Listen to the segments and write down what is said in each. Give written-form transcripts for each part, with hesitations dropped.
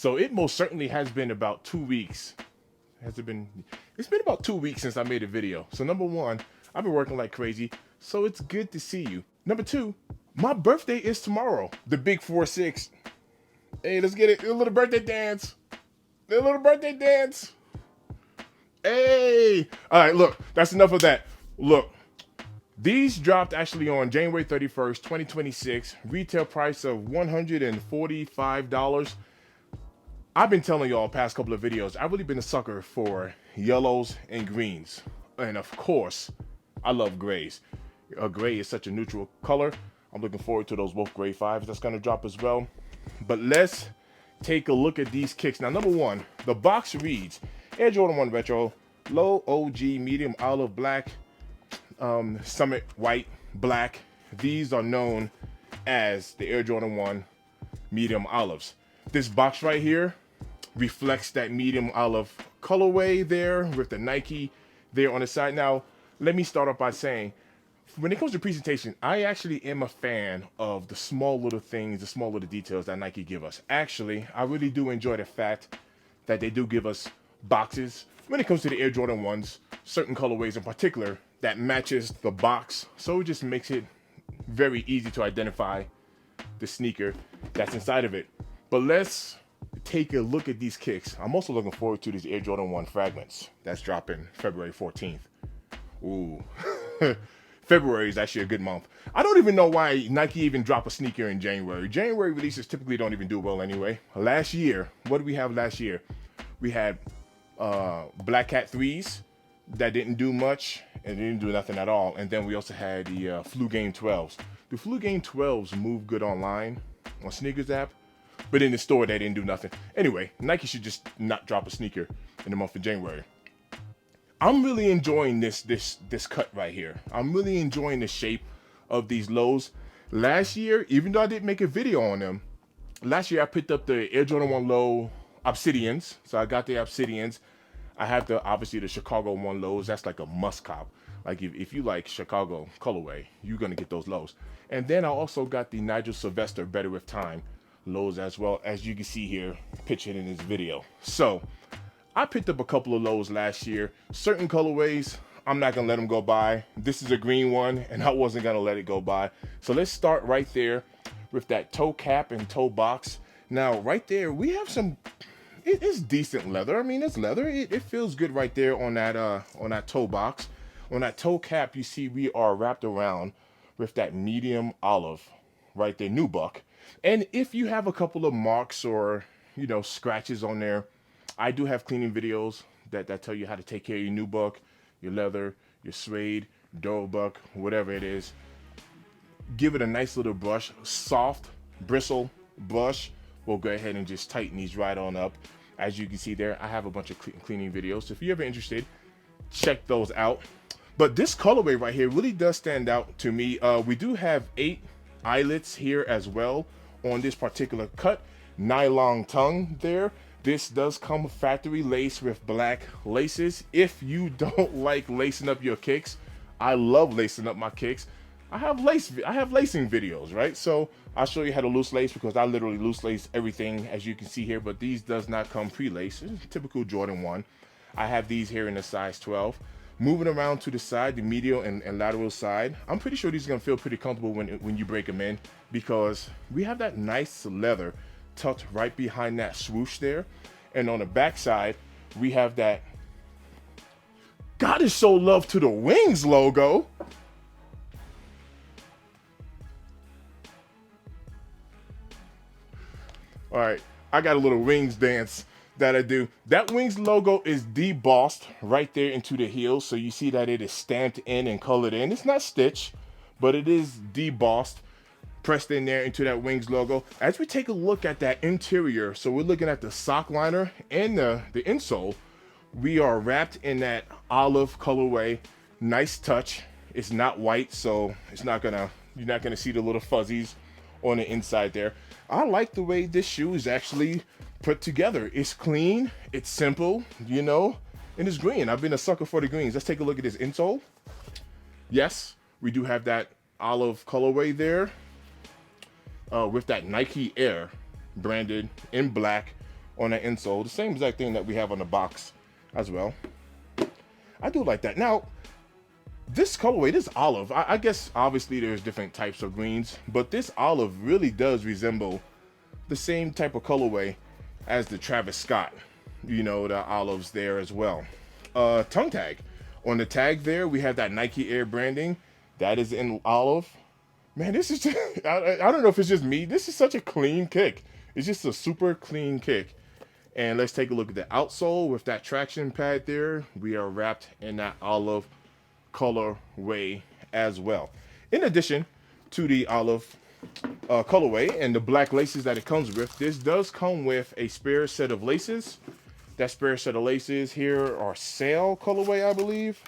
So it most certainly has been about 2 weeks. Has it been? It's been about 2 weeks since I made a video. So number one, I've been working like crazy. So it's good to see you. Number two, my birthday is tomorrow. The big 4-6. Hey, let's get it. A little birthday dance. A little birthday dance. Hey. All right, look. That's enough of that. Look. These dropped actually on January 31st, 2026. Retail price of $145. I've been telling y'all past couple of videos, I've really been a sucker for yellows and greens. And of course, I love grays. Gray is such a neutral color. I'm looking forward to those both gray 5s that's going to drop as well. But let's take a look at these kicks. Now, number one, the box reads, Air Jordan 1 Retro, low OG, medium olive black, summit white, black. These are known as the Air Jordan 1 medium olives. This box right here reflects that medium olive colorway there with the Nike there on the side. Now, let me start off by saying, when it comes to presentation, I actually am a fan of the small little things, the small little details that Nike give us. Actually, I really do enjoy the fact that they do give us boxes when it comes to the Air Jordan 1s, certain colorways in particular, that matches the box. So it just makes it very easy to identify the sneaker that's inside of it. But let's take a look at these kicks. I'm also looking forward to these Air Jordan 1 fragments. That's dropping February 14th. Ooh. February is actually a good month. I don't even know why Nike even drop a sneaker in January. January releases typically don't even do well anyway. Last year, what did we have last year? We had Black Cat 3s that didn't do much and didn't do nothing at all. And then we also had the Flu Game 12s. The Flu Game 12s move good online on Sneakers app, but in the store they didn't do nothing. Anyway, Nike should just not drop a sneaker in the month of January. I'm really enjoying this cut right here. I'm really enjoying the shape of these lows. Last year, even though I didn't make a video on them, last year I picked up the Air Jordan 1 low Obsidians. So I got the Obsidians. I have obviously the Chicago 1 lows. That's like a must cop. Like if you like Chicago colorway, you're gonna get those lows. And then I also got the Nigel Sylvester Better With Time lows as well, as you can see here pictured in this video. So I picked up a couple of lows last year. Certain colorways, I'm not gonna let them go by. This is a green one and I wasn't gonna let it go by. So let's start right there with that toe cap and toe box. Now right there we have some, it's decent leather. I mean, it's leather. It feels good right there on that toe box. On that toe cap, you see we are wrapped around with that medium olive right there, nubuck. And if you have a couple of marks or, you know, scratches on there, I do have cleaning videos that tell you how to take care of your nubuck, your leather, your suede, durbuck, whatever it is. Give it a nice little brush, soft bristle brush. We'll go ahead and just tighten these right on up. As you can see there, I have a bunch of cleaning videos. So if you're ever interested, check those out. But this colorway right here really does stand out to me. We do have 8 eyelets here as well on this particular cut. Nylon tongue there. This does come factory lace with black laces. If you don't like lacing up your kicks, I love lacing up my kicks. I have lacing videos, right? So I'll show you how to loose lace because I literally loose lace everything, as you can see here, but these does not come pre-laced. Typical Jordan 1. I have these here in a size 12. Moving around to the side, the medial and lateral side, I'm pretty sure these are gonna feel pretty comfortable when you break them in, because we have that nice leather tucked right behind that swoosh there. And on the back side, we have that "God is so love to the wings" logo. All right, I got a little wings dance that I do. That wings logo is debossed right there into the heel, so you see that it is stamped in and colored in. It's not stitched, but it is debossed, pressed in there into that wings logo. As we take a look at that interior, so we're looking at the sock liner and the insole. We are wrapped in that olive colorway. Nice touch. It's not white, so you're not gonna see the little fuzzies on the inside there. I like the way this shoe is actually put together. It's clean, it's simple, you know, and it's green. I've been a sucker for the greens. Let's take a look at this insole. Yes, we do have that olive colorway there with that Nike Air branded in black on the insole. The same exact thing that we have on the box as well. I do like that. Now, this colorway, this olive, I guess obviously there's different types of greens, but this olive really does resemble the same type of colorway as the Travis Scott, you know, the olives there as well. Tongue tag. On the tag there, we have that Nike Air branding. That is in olive. Man, this is just, I don't know if it's just me. This is such a clean kick. It's just a super clean kick. And let's take a look at the outsole with that traction pad there. We are wrapped in that olive colorway as well. In addition to the olive colorway and the black laces that it comes with, this does come with a spare set of laces. That spare set of laces here are sail colorway, I believe.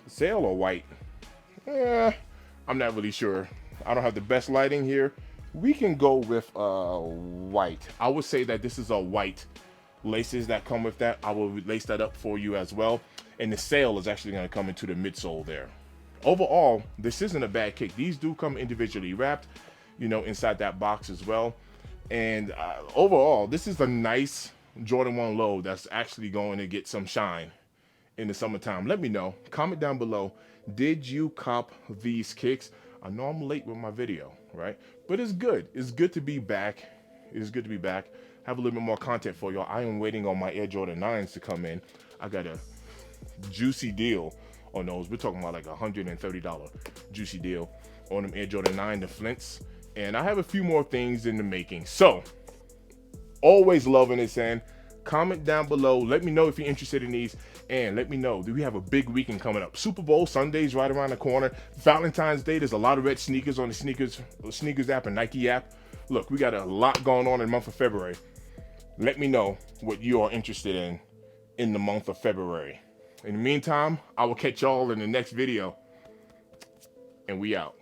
Sail or white? I'm not really sure. I don't have the best lighting here. We can go with white. I would say that this is a white laces that come with that. I will lace that up for you as well. And the sail is actually going to come into the midsole there. Overall, this isn't a bad kick. These do come individually wrapped, you know, inside that box as well. And overall, this is a nice Jordan 1 low that's actually going to get some shine in the summertime. Let me know. Comment down below. Did you cop these kicks? I know I'm late with my video, right? But it's good. It's good to be back. It's good to be back. Have a little bit more content for y'all. I am waiting on my Air Jordan 9s to come in. I got a juicy deal on those. We're talking about like $130 juicy deal on them Air Jordan 9, the Flints. And I have a few more things in the making. So, always loving this, and comment down below. Let me know if you're interested in these, and let me know, do we have a big weekend coming up? Super Bowl Sunday's right around the corner. Valentine's Day, there's a lot of red sneakers on the sneakers app and Nike app. Look, we got a lot going on in the month of February. Let me know what you are interested in the month of February. In the meantime, I will catch y'all in the next video, and we out.